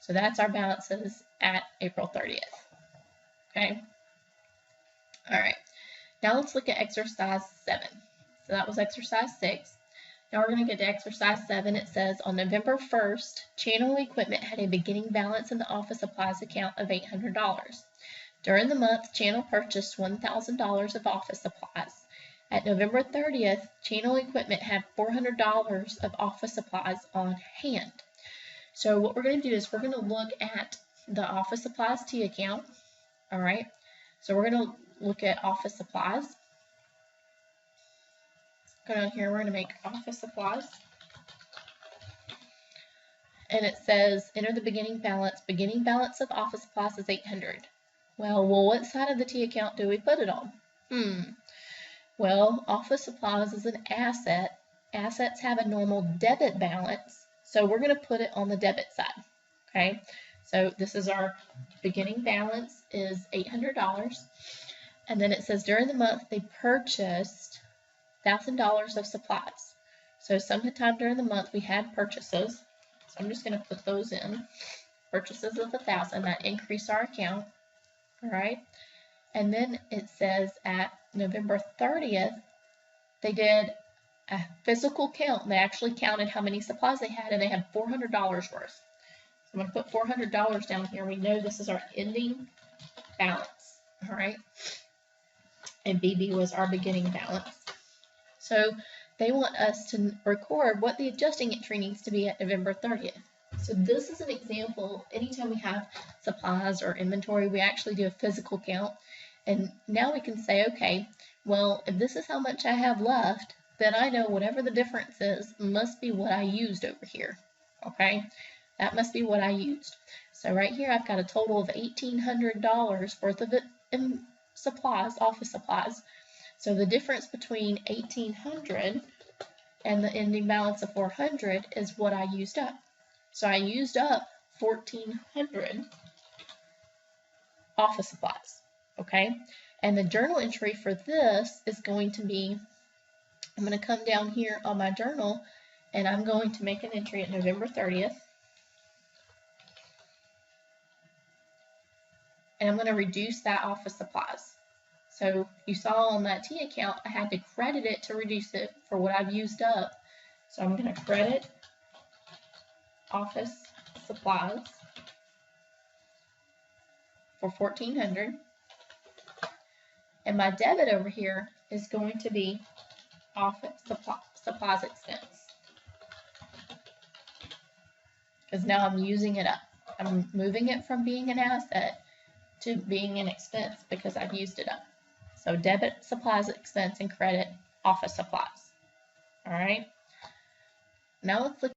So that's our balances at April 30th. Okay. All right. Now let's look at exercise 7. So that was exercise 6. Now we're going to get to exercise 7. It says on November 1st, Channel Equipment had a beginning balance in the office supplies account of $800. During the month, Channel purchased $1,000 of office supplies. At November 30th, Channel Equipment had $400 of office supplies on hand. So what we're going to do is we're going to look at the office supplies T account. All right. So we're going to look at office supplies. Go down here, we're going to make office supplies. And it says enter the beginning balance. Beginning balance of office supplies is $800. Well, what side of the T account do we put it on? Well, office supplies is an asset. Assets have a normal debit balance, so we're going to put it on the debit side. Okay, so this is our beginning balance is $800. And then it says during the month they purchased $1,000 of supplies. So sometime during the month we had purchases. So I'm just going to put those in. Purchases of 1,000, that increased our account. All right. And then it says at November 30th, they did a physical count. They actually counted how many supplies they had, and they had $400 worth. So I'm going to put $400 down here. We know this is our ending balance. All right. And BB was our beginning balance. So they want us to record what the adjusting entry needs to be at November 30th. So this is an example. Anytime we have supplies or inventory, we actually do a physical count. And now we can say, okay, well, if this is how much I have left, then I know whatever the difference is must be what I used over here. Okay, that must be what I used. So right here, I've got a total of $1,800 worth of it in supplies, office supplies. So the difference between $1,800 and the ending balance of $400 is what I used up. So I used up $1,400 office supplies. Okay, and the journal entry for this is going to be, I'm going to come down here on my journal and I'm going to make an entry at November 30th. And I'm going to reduce that office supplies. So you saw on that T account, I had to credit it to reduce it for what I've used up. So I'm going to credit office supplies for $1,400. And my debit over here is going to be office supplies expense. Because now I'm using it up. I'm moving it from being an asset to being an expense because I've used it up. So debit supplies expense and credit office supplies. All right. Now let's look